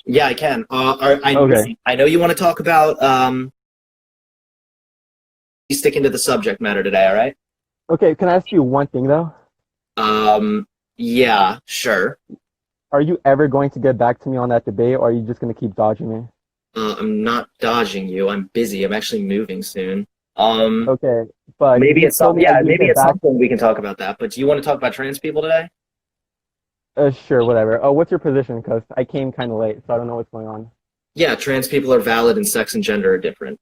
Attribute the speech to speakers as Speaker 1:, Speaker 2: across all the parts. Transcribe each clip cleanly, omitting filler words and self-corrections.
Speaker 1: Yeah, I can.
Speaker 2: Okay.
Speaker 1: I know you want to talk about sticking to the subject matter today, all right?
Speaker 2: Okay, can I ask you one thing though?
Speaker 1: Yeah, sure.
Speaker 2: Are you ever going to get back to me on that debate, or are you just going to keep dodging me?
Speaker 1: I'm not dodging you. I'm busy. I'm actually moving soon. Um,
Speaker 2: Okay, but
Speaker 1: maybe
Speaker 2: you
Speaker 1: it's
Speaker 2: told
Speaker 1: some,
Speaker 2: me that
Speaker 1: yeah,
Speaker 2: you'd
Speaker 1: maybe
Speaker 2: get
Speaker 1: at
Speaker 2: back.
Speaker 1: some point we can talk about that. But do you want to talk about trans people today?
Speaker 2: Sure, whatever. Oh, what's your position? Because I came kind of late, so I don't know what's going on.
Speaker 1: Yeah, trans people are valid and sex and gender are different.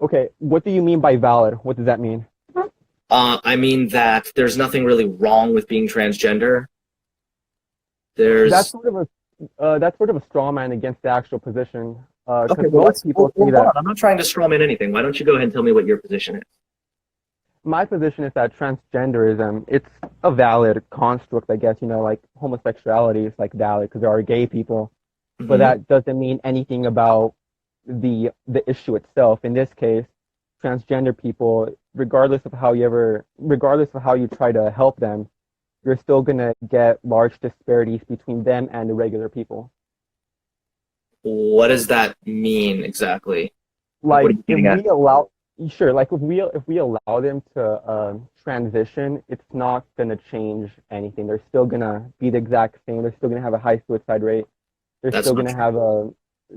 Speaker 2: Okay, what do you mean by valid? What does that mean?
Speaker 1: I mean that there's nothing really wrong with being transgender. There's
Speaker 2: That's sort of a straw man against the actual position.
Speaker 1: okay.
Speaker 2: Because
Speaker 1: Well,
Speaker 2: most
Speaker 1: let's
Speaker 2: people
Speaker 1: hold
Speaker 2: see
Speaker 1: on.
Speaker 2: that
Speaker 1: I'm not trying to strawman anything. Why don't you go ahead and tell me what your position is?
Speaker 2: my position is that transgenderism it's a valid construct. I guess like homosexuality is like valid because there are gay people, but
Speaker 1: Hmm.
Speaker 2: that doesn't mean anything about the issue itself. In this case, transgender people, regardless of how you try to help them, you're still gonna get large disparities between them and the regular people.
Speaker 1: What does that mean exactly? Like, what are
Speaker 2: Like
Speaker 1: you
Speaker 2: if
Speaker 1: getting at?
Speaker 2: we allow, sure, like if we allow them to transition, it's not gonna change anything. They're still gonna be the exact same. They're still gonna have a high suicide rate. They're
Speaker 1: That's
Speaker 2: still
Speaker 1: not
Speaker 2: gonna
Speaker 1: true.
Speaker 2: have a.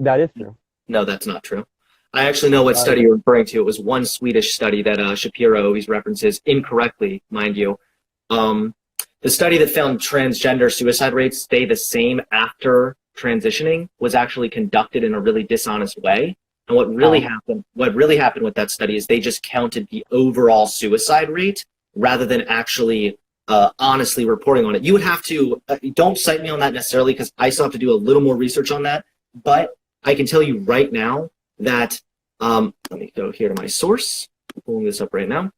Speaker 2: That is true.
Speaker 1: No, that's not true. I actually know what
Speaker 2: Uh,
Speaker 1: study you're referring to. It was one Swedish study that Shapiro always references incorrectly, mind you. Um, the study that found transgender suicide rates stay the same after transitioning was actually conducted in a really dishonest way. And
Speaker 2: how?
Speaker 1: what really happened with that study is they just counted the overall suicide rate rather than actually honestly reporting on it. You would have to, don't cite me on that necessarily because I still have to do a little more research on that. But I can tell you right now that, let me go here to my source, pulling this up right now.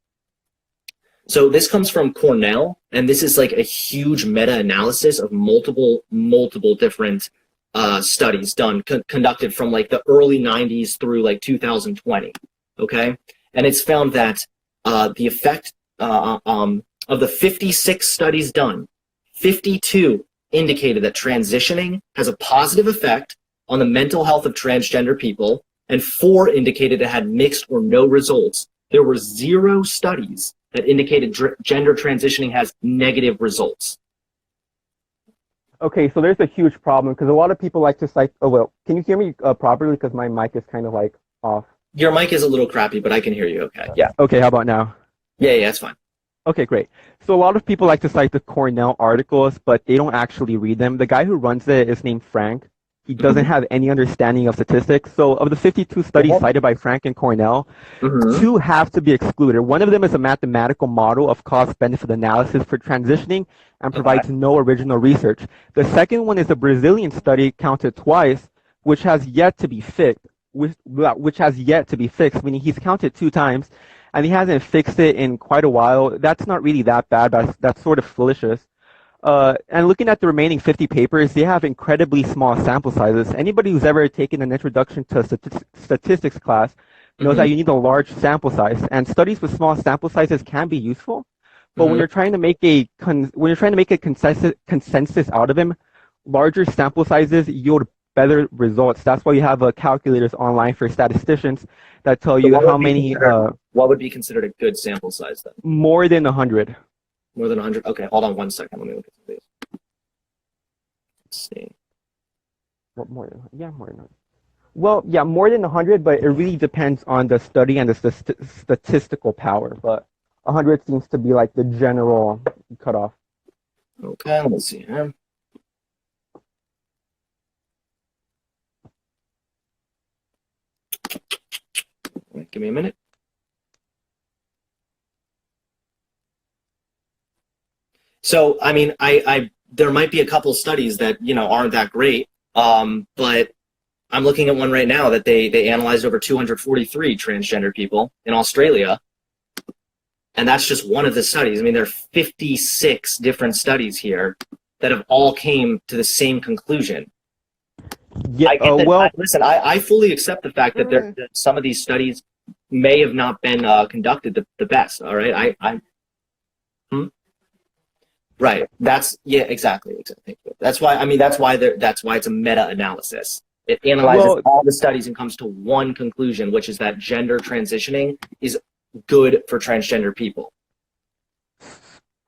Speaker 1: So this comes from Cornell, and this is like a huge meta-analysis of multiple different studies conducted from like the early 90s through like 2020. Okay, and it's found that the effect of the 56 studies done, 52 indicated that transitioning has a positive effect on the mental health of transgender people, and 4 indicated it had mixed or no results. There were 0 studies that indicated gender transitioning has negative results.
Speaker 2: Okay, so there's a huge problem because a lot of people like to cite. Oh well, can you hear me properly? Because my mic is kind of like off.
Speaker 1: Your mic is a little crappy, but I can hear you okay. Yeah.
Speaker 2: Okay, how about now?
Speaker 1: Yeah, it's fine.
Speaker 2: Okay, great. So a lot of people like to cite the Cornell articles, but they don't actually read them. The guy who runs it is named Frank. He doesn't
Speaker 1: Mm-hmm.
Speaker 2: have any understanding of statistics. So of the 52 studies cited by Frank and Cornell,
Speaker 1: Mm-hmm.
Speaker 2: 2 have to be excluded. One of them is a mathematical model of cost-benefit analysis for transitioning and
Speaker 1: Okay.
Speaker 2: provides no original research. The second one is a Brazilian study counted twice, which has yet to be fixed. Which has yet to be fixed, meaning he's counted 2 times and he hasn't fixed it in quite a while. That's not really that bad, but that's sort of foolishness. And looking at the remaining 50 papers, they have incredibly small sample sizes. Anybody who's ever taken an introduction to statistics class knows
Speaker 1: Mm-hmm.
Speaker 2: that you need a large sample size, and studies with small sample sizes can be useful. But when
Speaker 1: Mm-hmm.
Speaker 2: you're trying to make a consensus out of them, larger sample sizes yield better results. That's why you have calculators online for statisticians that tell
Speaker 1: So
Speaker 2: you how many
Speaker 1: what would be considered a good sample size then?
Speaker 2: more than 100.
Speaker 1: More than 100? Okay, hold on one second. Let me look at these. Let's see.
Speaker 2: What more than yeah, more than 100. Well, yeah, more than 100, but it really depends on the study and the statistical power. But 100 seems to be like the general cutoff.
Speaker 1: Okay, let's see here. Wait, give me a minute. So, I mean, I there might be a couple studies that aren't that great, but I'm looking at one right now that they analyzed over 243 transgender people in Australia, and that's just one of the studies. I mean, there are 56 different studies here that have all came to the same conclusion.
Speaker 2: Yeah.
Speaker 1: I get that.
Speaker 2: Well,
Speaker 1: Listen, I fully accept the fact that that some of these studies may have not been conducted the best. All right, hmm? Right. Exactly. That's why, that's why it's a meta-analysis. It analyzes
Speaker 2: Well,
Speaker 1: all the studies and comes to one conclusion, which is that gender transitioning is good for transgender people.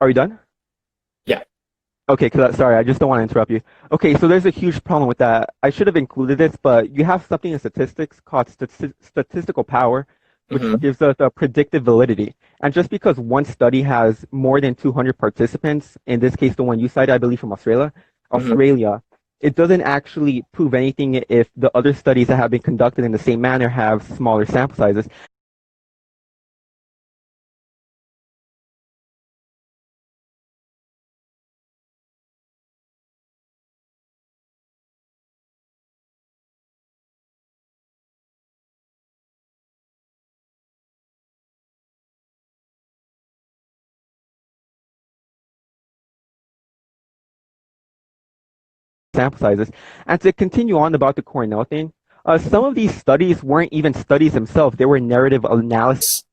Speaker 2: are you done?
Speaker 1: Yeah.
Speaker 2: Okay, sorry, I just don't want to interrupt you. Okay, so there's a huge problem with that. I should have included this, but you have something in statistics called statistical power, which
Speaker 1: Hmm.
Speaker 2: gives us a predictive validity. And just because one study has more than 200 participants, in this case, the one you cited, I believe from
Speaker 1: Hmm.
Speaker 2: Australia, it doesn't actually prove anything if the other studies that have been conducted in the same manner have smaller sample sizes. Sample sizes. And to continue on about the Cornell thing, some of these studies weren't even studies themselves. They were narrative analysis.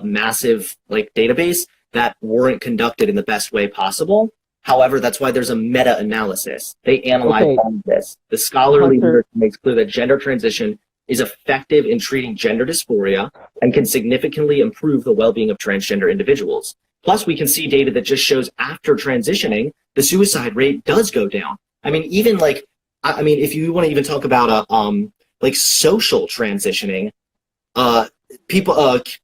Speaker 1: Massive like database that weren't conducted in the best way possible. However, that's why there's a meta-analysis. They analyze
Speaker 2: Okay,
Speaker 1: all of this. The scholarly
Speaker 2: Hunter,
Speaker 1: literature makes clear that gender transition is effective in treating gender dysphoria and can significantly improve the well-being of transgender individuals. Plus, we can see data that just shows after transitioning, the suicide rate does go down. I mean, even like, if you want to even talk about like social transitioning, uh,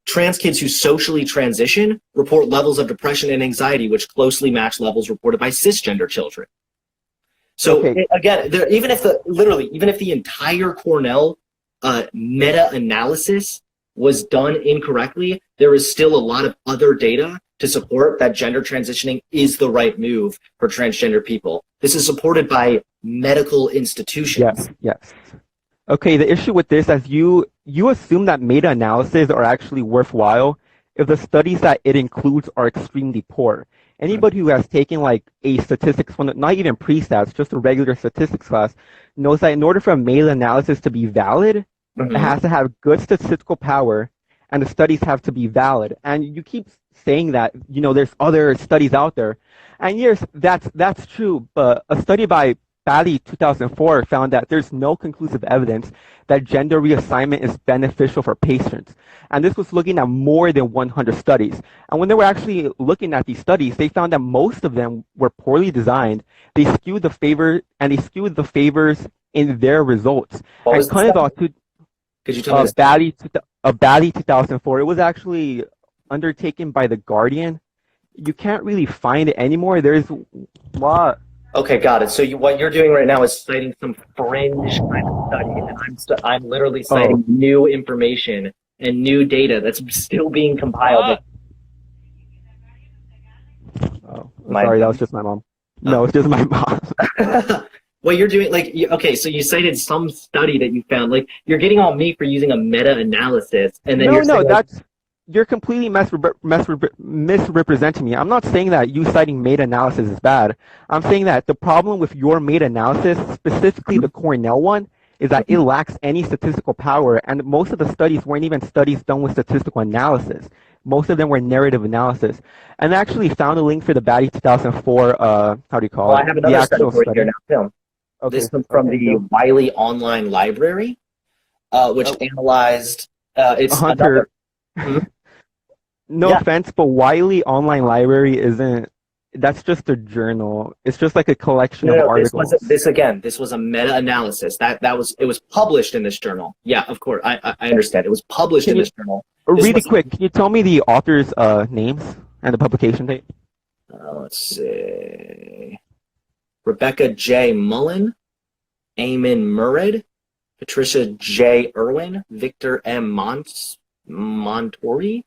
Speaker 1: trans kids who socially transition report levels of depression and anxiety which closely match levels reported by cisgender children. So
Speaker 2: okay,
Speaker 1: again, even if the entire Cornell meta-analysis was done incorrectly, there is still a lot of other data to support that gender transitioning is the right move for transgender people. This is supported by medical
Speaker 2: yes,
Speaker 1: institutions.
Speaker 2: yes. Okay, the issue with this is you assume that meta-analyses are actually worthwhile if the studies that it includes are extremely poor. Anybody who has taken like a statistics one, not even pre-stats, just a regular statistics class, knows that in order for a meta-analysis to be valid, it
Speaker 1: Mm-hmm.
Speaker 2: has to have good statistical power and the studies have to be valid. And you keep saying that, there's other studies out there. And yes, that's true, but a study by Bally 2004 found that there's no conclusive evidence that gender reassignment is beneficial for patients. And this was looking at more than 100 studies. And when they were actually looking at these studies, they found that most of them were poorly designed. They skewed the favors in their results.
Speaker 1: What
Speaker 2: And
Speaker 1: was the
Speaker 2: kind of
Speaker 1: study?
Speaker 2: about to
Speaker 1: Could you tell me the study?
Speaker 2: Bally 2004, it was actually undertaken by The Guardian. You can't really find it anymore. There's a lot.
Speaker 1: Okay, got it. So what you're doing right now is citing some fringe kind of study, and I'm literally
Speaker 2: Oh,
Speaker 1: citing new information and new data that's still being compiled.
Speaker 2: oh,
Speaker 1: My
Speaker 2: sorry, that was
Speaker 1: mom.
Speaker 2: just my mom.
Speaker 1: Oh.
Speaker 2: No, it's just my mom.
Speaker 1: What you're doing, like, okay, so you cited some study that you found. Like, you're getting on me for using a meta-analysis, and then
Speaker 2: No,
Speaker 1: you're
Speaker 2: no,
Speaker 1: saying, like,
Speaker 2: you're completely misrepresenting me. I'm not saying that you citing meta-analysis is bad. I'm saying that the problem with your meta-analysis, specifically the Cornell one, is that it lacks any statistical power, and most of the studies weren't even studies done with statistical analysis. Most of them were narrative analysis. And I actually found a link for the Batty 2004, how do you call
Speaker 1: well, I
Speaker 2: it?
Speaker 1: have
Speaker 2: The
Speaker 1: another study
Speaker 2: actual
Speaker 1: for you here
Speaker 2: study.
Speaker 1: now, Tim. This
Speaker 2: Okay,
Speaker 1: comes from
Speaker 2: okay,
Speaker 1: the
Speaker 2: go.
Speaker 1: Wiley Online Library, which analyzed, it's
Speaker 2: Hunter,
Speaker 1: another. Hmm?
Speaker 2: no
Speaker 1: Yeah.
Speaker 2: offense, but Wiley Online Library isn't. That's just a journal. It's just like a collection
Speaker 1: No,
Speaker 2: of
Speaker 1: no, this was
Speaker 2: articles.
Speaker 1: this again. This was a meta-analysis. That was it was published in this journal. Yeah, of course. I understand. It was published
Speaker 2: Can
Speaker 1: in
Speaker 2: you
Speaker 1: this journal. This
Speaker 2: really
Speaker 1: was
Speaker 2: quick? Can you tell me the authors' names and the publication date?
Speaker 1: let's see. Rebecca J. Mullen, Eamon Murred, Patricia J. Irwin, Victor M. Montori.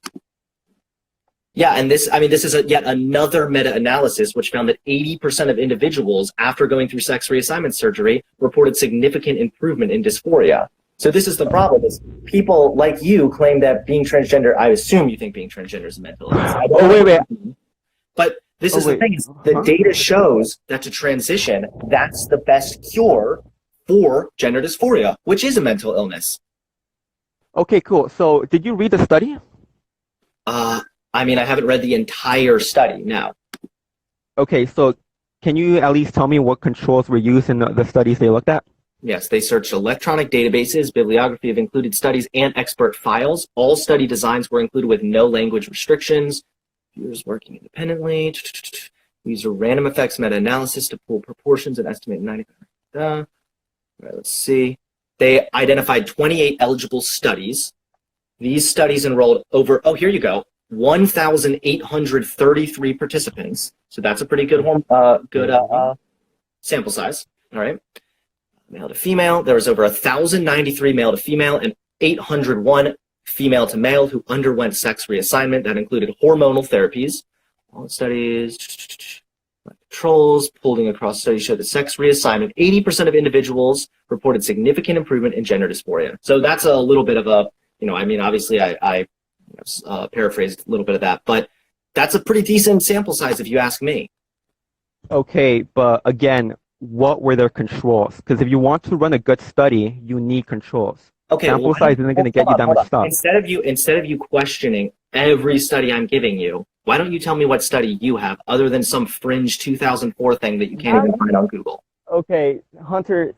Speaker 1: Yeah, and this is yet another meta-analysis which found that 80% of individuals after going through sex reassignment surgery reported significant improvement in dysphoria. So this is the problem: is people like you claim that being transgender. I assume you think being transgender is a mental illness. I don't
Speaker 2: Oh
Speaker 1: want to
Speaker 2: wait,
Speaker 1: put
Speaker 2: wait.
Speaker 1: that on you, but this
Speaker 2: Oh
Speaker 1: is the
Speaker 2: wait.
Speaker 1: thing: is the
Speaker 2: Huh?
Speaker 1: data shows that to transition, that's the best cure for gender dysphoria, which is a mental illness.
Speaker 2: Okay, cool. So, did you read the study?
Speaker 1: Uh, I haven't read the entire study now.
Speaker 2: Okay, so can you at least tell me what controls were used in the studies they looked at?
Speaker 1: Yes, they searched electronic databases, bibliography of included studies, and expert files. All study designs were included with no language restrictions. Viewers working independently. We used a random effects meta-analysis to pull proportions and estimate 90. All right, let's see. They identified 28 eligible studies. These studies enrolled over, oh, here you go, 1,833 participants. So that's a pretty good sample size. All right. Male to female. There was over 1,093 male to female and 801 female to male who underwent sex reassignment. That included hormonal therapies. All the studies, controls, pooling across studies showed that sex reassignment, 80% of individuals reported significant improvement in gender dysphoria. So that's a little bit of a, obviously I paraphrased a little bit of that, but that's a pretty decent sample size if you ask me.
Speaker 2: Okay, but again, what were their controls? Because if you want to run a good study, you need controls.
Speaker 1: Okay,
Speaker 2: sample size isn't going to get you that much stuff.
Speaker 1: Instead of you questioning every study I'm giving you, why don't you tell me what study you have other than some fringe 2004 thing that you can't even find on Google?
Speaker 2: Okay, Hunter,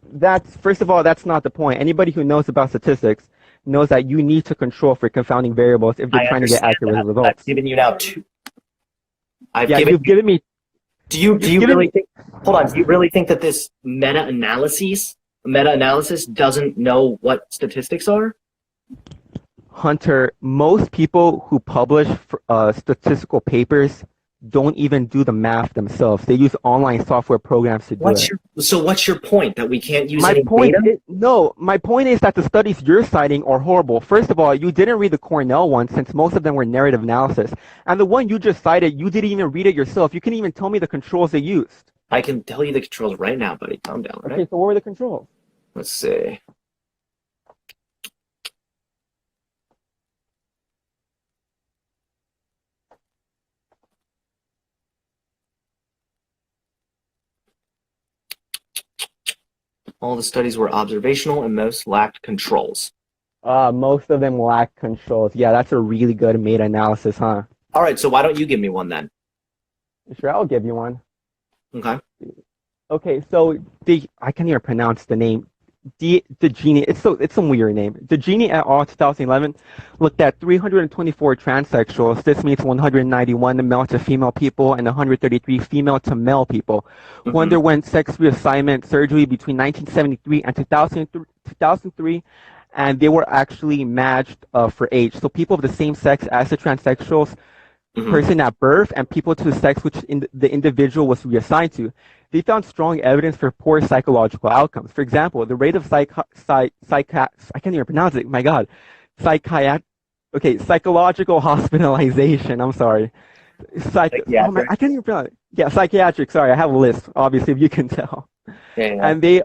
Speaker 2: first of all, that's not the point. Anybody who knows about statistics knows that you need to control for confounding variables if you're trying to get accurate results.
Speaker 1: I've given you now two.
Speaker 2: You've given me.
Speaker 1: Do you really think? Hold on. Do you really think that this meta-analysis doesn't know what statistics are?
Speaker 2: Hunter, most people who publish statistical papers don't even do the math themselves. They use online software programs to do it.
Speaker 1: So what's your point? That we can't use any data?
Speaker 2: My point is that the studies you're citing are horrible. First of all, you didn't read the Cornell one since most of them were narrative analysis. And the one you just cited, you didn't even read it yourself. You couldn't even tell me the controls they used.
Speaker 1: I can tell you the controls right now, buddy. Calm down, right?
Speaker 2: Okay, so what were the controls?
Speaker 1: Let's see. All the studies were observational and most lacked controls.
Speaker 2: Most of them lack controls. Yeah, that's a really good meta-analysis, huh?
Speaker 1: All right, so why don't you give me one then?
Speaker 2: Sure, I'll give you one.
Speaker 1: Okay.
Speaker 2: Okay, so I can't even pronounce the name. DeGenie, it's some weird name. DeGenie et al. 2011 looked at 324 transsexuals. This means 191 male to female people and 133 female to male people who underwent sex reassignment surgery between 1973 and 2003, and they were actually matched for age. So people of the same sex as the transsexuals person at birth and people to the sex which the individual was reassigned to. They found strong evidence for poor psychological outcomes. For example, the rate of I can't even pronounce it. My God, psychological hospitalization. I'm sorry. I can't even pronounce it. Yeah, psychiatric. Sorry, I have a list. Obviously, if you can tell.
Speaker 1: Yeah.
Speaker 2: And they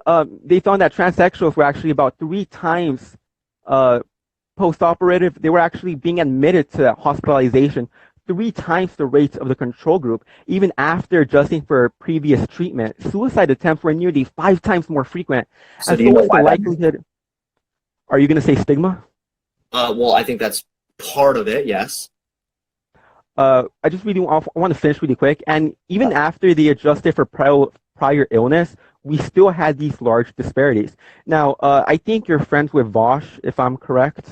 Speaker 2: found that transsexuals were actually about 3 times post-operative. They were actually being admitted to hospitalization 3 times the rates of the control group, even after adjusting for previous treatment. Suicide attempts were nearly 5 times more frequent.
Speaker 1: So do you know why the likelihood?
Speaker 2: Are you going to say stigma?
Speaker 1: Well, I think that's part of it, yes.
Speaker 2: I just really want to finish really quick. And even after they adjusted for prior illness, we still had these large disparities. Now, I think you're friends with Vosh, if I'm correct.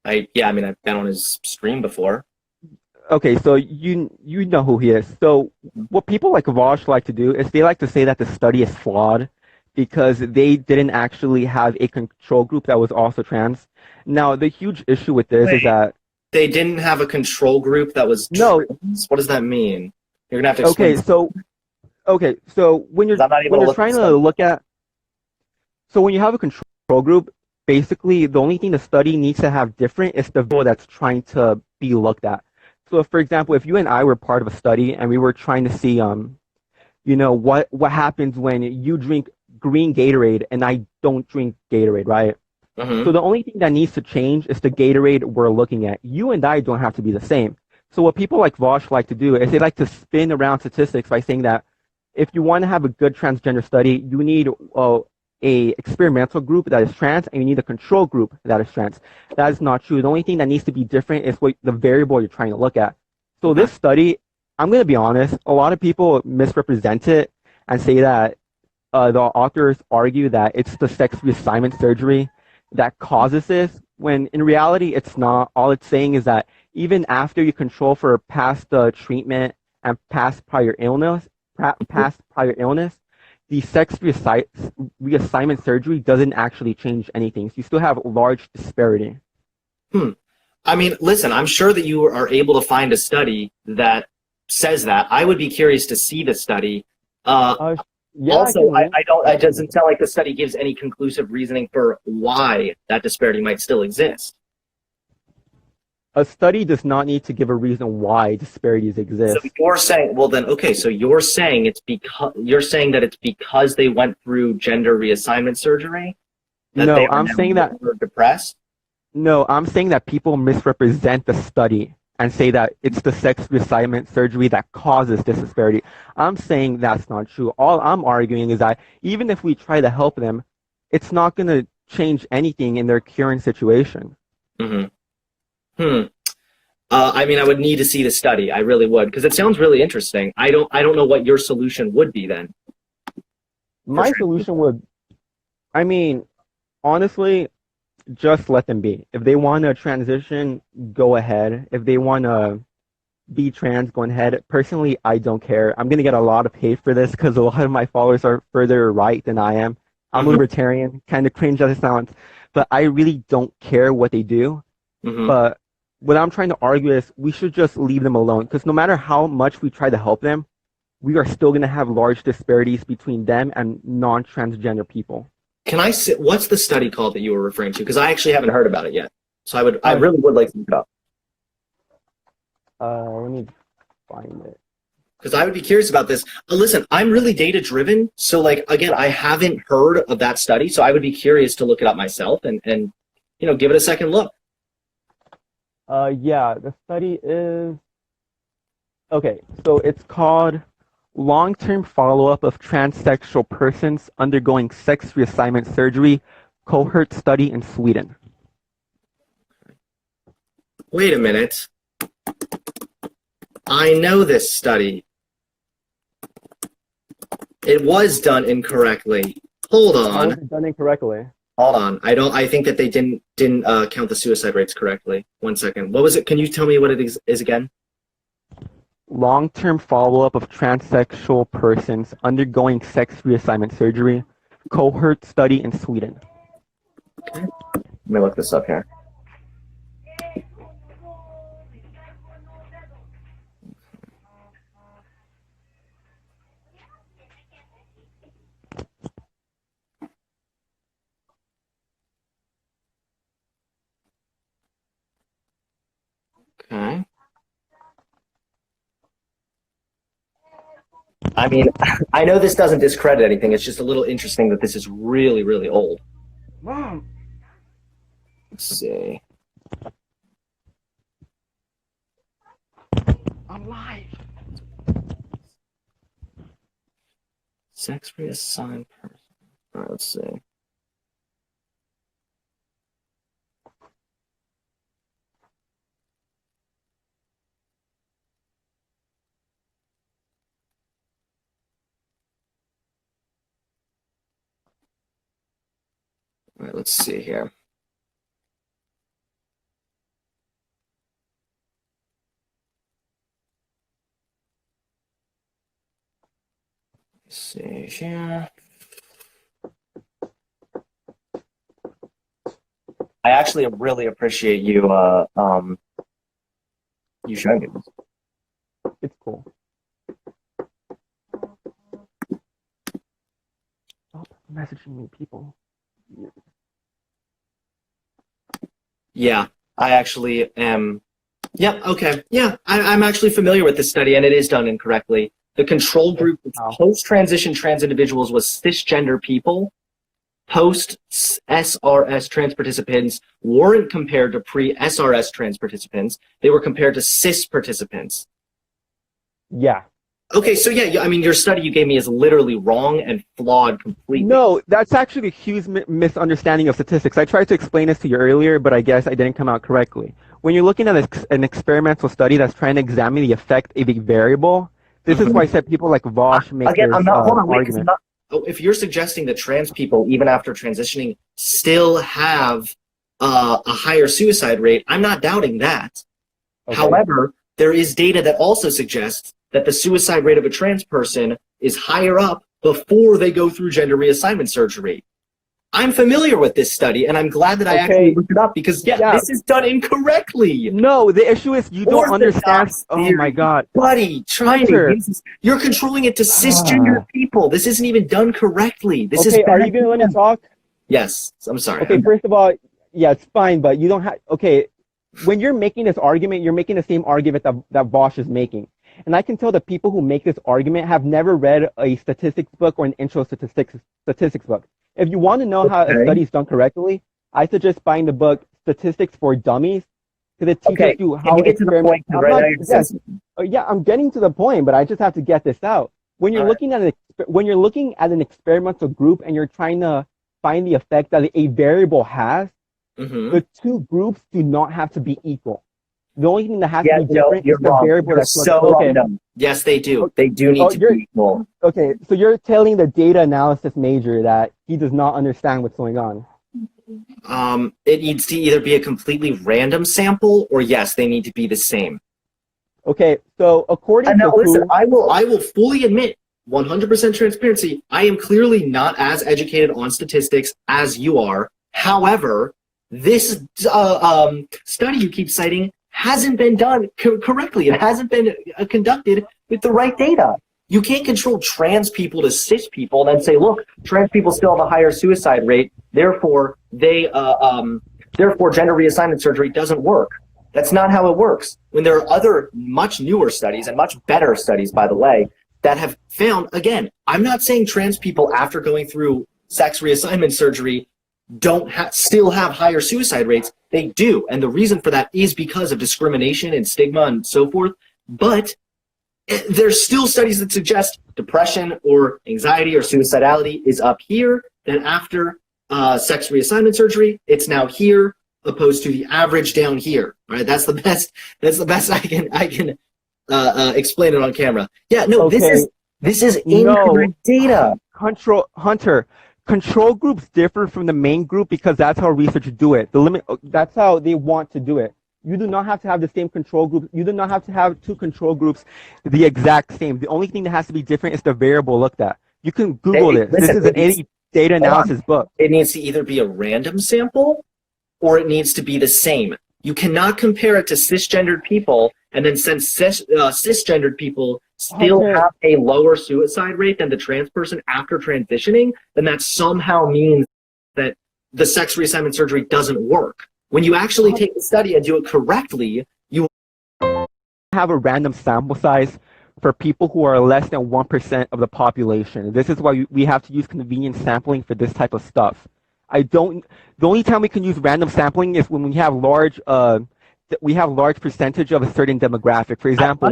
Speaker 1: I've been on his stream before.
Speaker 2: Okay, so you know who he is. So what people like Vosh like to do is they like to say that the study is flawed because they didn't actually have a control group that was also trans. Now, the huge issue with this is that
Speaker 1: they didn't have a control group that was trans? What does that mean? You're gonna have to explain.
Speaker 2: So when you're trying to look at, so when you have a control group, basically the only thing the study needs to have different is the variable that's trying to be looked at. So, for example, if you and I were part of a study and we were trying to see, what happens when you drink green Gatorade and I don't drink Gatorade, right? So the only thing that needs to change is the Gatorade we're looking at. You and I don't have to be the same. So what people like Vosh like to do is they like to spin around statistics by saying that if you want to have a good transgender study, you need a experimental group that is trans, and you need a control group that is trans. That is not true. The only thing that needs to be different is what the variable you're trying to look at. So this study, I'm going to be honest, a lot of people misrepresent it and say that the authors argue that it's the sex reassignment surgery that causes this, when in reality it's not. All it's saying is that even after you control for past treatment and past prior illness, the sex reassignment surgery doesn't actually change anything. So you still have large disparity.
Speaker 1: I mean, listen, I'm sure that you are able to find a study that says that. I would be curious to see the study.
Speaker 2: Yeah,
Speaker 1: Also, it doesn't sound like the study gives any conclusive reasoning for why that disparity might still exist.
Speaker 2: a study does not need to give a reason why disparities exist.
Speaker 1: So you're saying, well then, okay, so you're saying that it's because they went through gender reassignment surgery?
Speaker 2: No, I'm saying that
Speaker 1: they're depressed?
Speaker 2: No, I'm saying that people misrepresent the study and say that it's the sex reassignment surgery that causes this disparity. I'm saying that's not true. All I'm arguing is that even if we try to help them, it's not going to change anything in their current situation.
Speaker 1: I mean, I would need to see the study. I really would, because it sounds really interesting. I don't know what your solution would be then.
Speaker 2: My solution would, I mean, honestly, just let them be. If they want to transition, go ahead. If they want to be trans, go ahead. Personally, I don't care. I'm going to get a lot of hate for this because a lot of my followers are further right than I am. I'm libertarian, kind of cringe as it sounds, but I really don't care what they do. But what I'm trying to argue is we should just leave them alone, because no matter how much we try to help them, we are still going to have large disparities between them and non-transgender people.
Speaker 1: Can I see, what's the study called that you were referring to? Because I actually haven't heard about it yet. So I really would like to look it up.
Speaker 2: Let me find it.
Speaker 1: Because I would be curious about this. Listen, I'm really data driven. So like, again, I haven't heard of that study. So I would be curious to look it up myself and give it a second look.
Speaker 2: Yeah, the study is, okay, so it's called Long-Term Follow-Up of Transsexual Persons Undergoing Sex Reassignment Surgery, Cohort Study in Sweden.
Speaker 1: Wait a minute. I know this study. It was done incorrectly. Hold on.
Speaker 2: How was it done incorrectly?
Speaker 1: Hold on. I think that they didn't count the suicide rates correctly. 1 second. What was it? Can you tell me what it is again?
Speaker 2: Long-term follow-up of transsexual persons undergoing sex reassignment surgery, cohort study in Sweden.
Speaker 1: Okay. Let me look this up here. Okay. I mean, I know this doesn't discredit anything. It's just a little interesting that this is really, really old.
Speaker 2: Mom.
Speaker 1: Let's see.
Speaker 2: I'm live.
Speaker 1: Sex reassigned person. All right, let's see. All right, let's see here. Let's see here. I actually really appreciate you you showing me this.
Speaker 2: It's cool. Stop messaging me, people.
Speaker 1: Yeah, I actually am. Yeah, okay. Yeah, I'm actually familiar with this study, and it is done incorrectly. The control group of post-transition trans individuals was cisgender people. Post-SRS trans participants weren't compared to pre-SRS trans participants. They were compared to cis participants.
Speaker 2: Yeah.
Speaker 1: Okay, so yeah, I mean, your study you gave me is literally wrong and flawed completely.
Speaker 2: No, that's actually a huge misunderstanding of statistics. I tried to explain this to you earlier, but I guess I didn't come out correctly. when you're looking at an experimental study that's trying to examine the effect of a variable, this is why I said people like Vosh make
Speaker 1: Again,
Speaker 2: this
Speaker 1: I'm not. Hold on, wait. 'Cause
Speaker 2: argument.
Speaker 1: if you're suggesting that trans people, even after transitioning, still have a higher suicide rate, I'm not doubting that.
Speaker 2: Okay.
Speaker 1: However, there is data that also suggests that the suicide rate of a trans person is higher up before they go through gender reassignment surgery. I'm familiar with this study, and I'm glad that I actually looked it up because, this is done incorrectly.
Speaker 2: No, the issue is you don't understand. Oh my God.
Speaker 1: Buddy, you're controlling it to cisgender people. This isn't even done correctly. This is
Speaker 2: are you going to let me talk?
Speaker 1: Yes, I'm sorry.
Speaker 2: Okay, first of all, yeah, it's fine, but you don't have, okay, when you're making this argument, you're making the same argument that Vosh is making. And I can tell the people who make this argument have never read a statistics book or an intro statistics book. If you want to know how a study is done correctly, I suggest buying the book Statistics for Dummies, because it teaches you how
Speaker 1: to get to the point.
Speaker 2: I'm getting to the point, but I just have to get this out. When you're looking at an experimental group and you're trying to find the effect that a variable has, the two groups do not have to be equal. The only thing that has to be different is the variable that's
Speaker 1: Yes, they do. They do need to be equal.
Speaker 2: Okay, so you're telling the data analysis major that he does not understand what's going on.
Speaker 1: It needs to either be a completely random sample, or yes, they need to be the same.
Speaker 2: Okay, so according to
Speaker 1: listen, I will fully admit, 100% transparency, I am clearly not as educated on statistics as you are. However, this study you keep citing hasn't been done correctly. It hasn't been conducted with the right data. You can't control trans people to cis people and then say, look, trans people still have a higher suicide rate, therefore gender reassignment surgery doesn't work. That's not how it works. When there are other much newer studies, and much better studies, by the way, that have found, again, I'm not saying trans people after going through sex reassignment surgery don't still have higher suicide rates. They do, and the reason for that is because of discrimination and stigma and so forth. But there's still studies that suggest depression or anxiety or suicidality is up here. Then after sex reassignment surgery, it's now here, opposed to the average down here. Right? That's the best. That's the best I can explain it on camera. Yeah. No. Okay. This is incorrect data.
Speaker 2: Control groups differ from the main group because that's how researchers do it. That's how they want to do it. You do not have to have the same control group. You do not have to have two control groups the exact same. The only thing that has to be different is the variable looked at. You can Google it. This is an data analysis book.
Speaker 1: It needs to either be a random sample or it needs to be the same. You cannot compare it to cisgendered people, and then since cisgendered people still have a lower suicide rate than the trans person after transitioning, then that somehow means that the sex reassignment surgery doesn't work. When you actually take the study and do it correctly, you
Speaker 2: have a random sample size for people who are less than 1% of the population. This is why we have to use convenience sampling for this type of stuff. The only time we can use random sampling is when we have large percentage of a certain demographic. For example,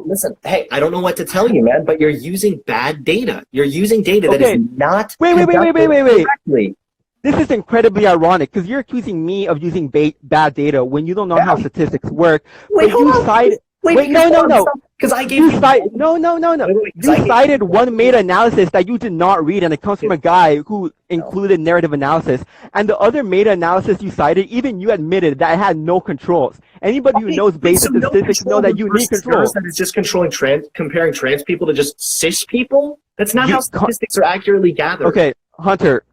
Speaker 1: listen, hey, I don't know what to tell you, man, but you're using bad data. You're using data that is not correctly.
Speaker 2: This is incredibly ironic because you're accusing me of using bad data when you don't know how statistics work. No.
Speaker 1: Because I gave you
Speaker 2: You cited one meta-analysis that you did not read, and it comes from a guy who included narrative analysis. And the other meta-analysis you cited, even you admitted that it had no controls. Anybody who knows basic statistics know that you need controls.
Speaker 1: That it's just comparing trans people to just cis people? That's not how statistics are accurately gathered.
Speaker 2: Okay, Hunter.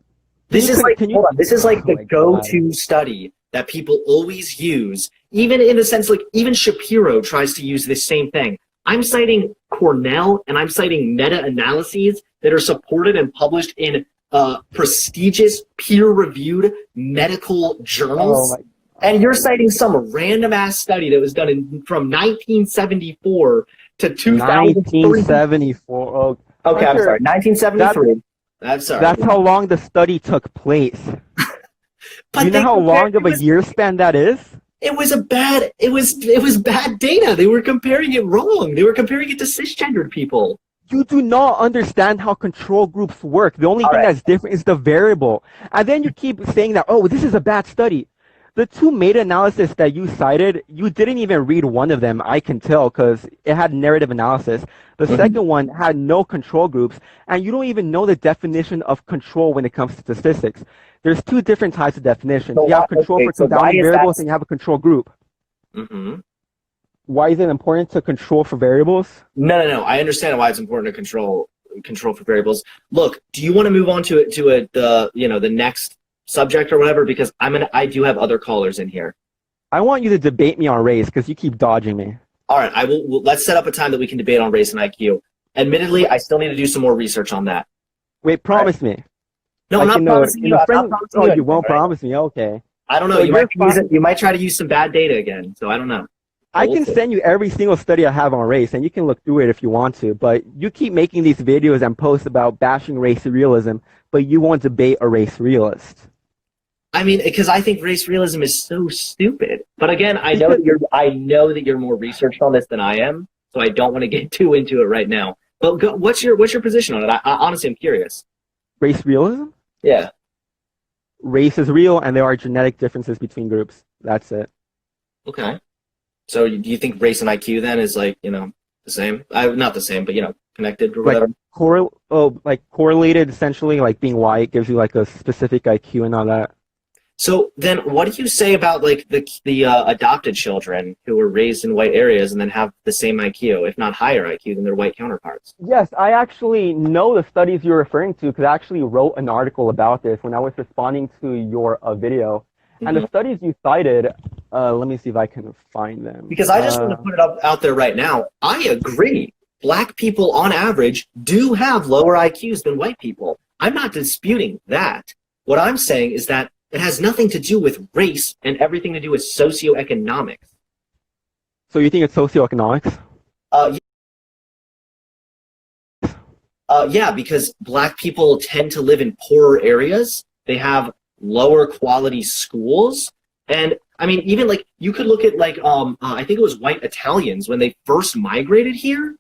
Speaker 1: This is like the go-to study that people always use, even in the sense, like, even Shapiro tries to use this same thing. I'm citing Cornell, and I'm citing meta-analyses that are supported and published in prestigious, peer-reviewed medical journals. And you're citing some random-ass study that was done from 1974 to 2003.
Speaker 2: 1974.
Speaker 1: Okay, I'm sorry. 1973.
Speaker 2: That's how long the study took place. Do you know how long of a year span that is?
Speaker 1: It was bad data. They were comparing it wrong. They were comparing it to cisgendered people.
Speaker 2: You do not understand how control groups work. The only thing that's different is the variable. And then you keep saying that, oh, this is a bad study. The two meta-analysis that you cited, you didn't even read one of them, I can tell, because it had narrative analysis. The second one had no control groups, and you don't even know the definition of control when it comes to statistics. There's two different types of definitions. You have control for confounding variables, and you have a control group. Why is it important to control for variables?
Speaker 1: No. I understand why it's important to control for variables. Look, do you want to move on to the next subject or whatever, because I do have other callers in here.
Speaker 2: I want you to debate me on race because you keep dodging me.
Speaker 1: All right, let's set up a time that we can debate on race and IQ. Admittedly, I still need to do some more research on that.
Speaker 2: Wait, promise me.
Speaker 1: No, I'm not promising you.
Speaker 2: You won't promise me. Okay.
Speaker 1: I don't know. So you might try to use some bad data again. So I don't know.
Speaker 2: I can send you every single study I have on race, and you can look through it if you want to. But you keep making these videos and posts about bashing race realism, but you won't debate a race realist.
Speaker 1: I mean, because I think race realism is so stupid. But again, I know that you're more researched on this than I am, so I don't want to get too into it right now. But what's your position on it? I honestly am curious.
Speaker 2: Race realism?
Speaker 1: Yeah.
Speaker 2: Race is real, and there are genetic differences between groups. That's it.
Speaker 1: Okay. So do you think race and IQ then is the same? Not the same, but connected or whatever.
Speaker 2: Correlated essentially, like being white gives you like a specific IQ and all that.
Speaker 1: So then what do you say about the adopted children who were raised in white areas and then have the same IQ, if not higher IQ than their white counterparts?
Speaker 2: Yes, I actually know the studies you're referring to because I actually wrote an article about this when I was responding to your video. And the studies you cited, let me see if I can find them.
Speaker 1: Because I just want to put it out there right now. I agree. Black people on average do have lower IQs than white people. I'm not disputing that. What I'm saying is that it has nothing to do with race and everything to do with socioeconomics.
Speaker 2: So you think it's socioeconomics?
Speaker 1: Yeah, because black people tend to live in poorer areas. They have lower quality schools. And I mean, even you could look at I think it was white Italians when they first migrated here.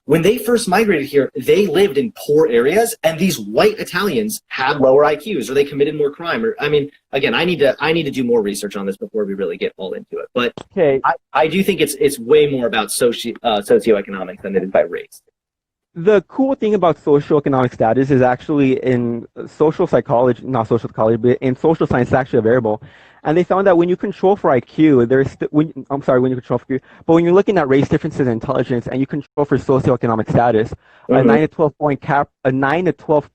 Speaker 1: When they first migrated here, they lived in poor areas, and these white Italians had lower IQs, or they committed more crime. Or I mean, again, I need to do more research on this before we really get all into it. But
Speaker 2: okay.
Speaker 1: I do think it's way more about socioeconomics than it is by race.
Speaker 2: The cool thing about socioeconomic status is actually in social psychology, not social psychology, but in social science, it's actually a variable. And they found that when you control for IQ, when you control for IQ, but when you're looking at race differences in intelligence and you control for socioeconomic status, a 9 to 12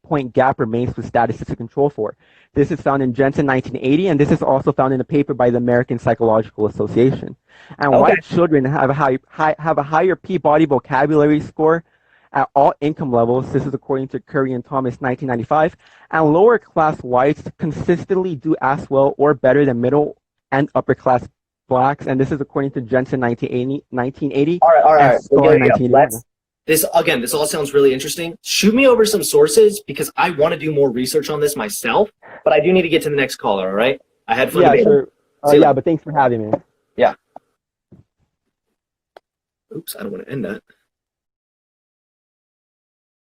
Speaker 2: point gap remains with statuses to control for. This is found in Jensen 1980, and this is also found in a paper by the American Psychological Association. And white children have a higher P-body vocabulary score at all income levels. This is according to Curry and Thomas, 1995. And lower class whites consistently do as well or better than middle and upper class blacks. And this is according to Jensen, 1980. All right.
Speaker 1: This all sounds really interesting. Shoot me over some sources because I want to do more research on this myself, but I do need to get to the next caller, all right? I had fun.
Speaker 2: Yeah, sure. But thanks for having me.
Speaker 1: Yeah. Oops, I don't want to end that.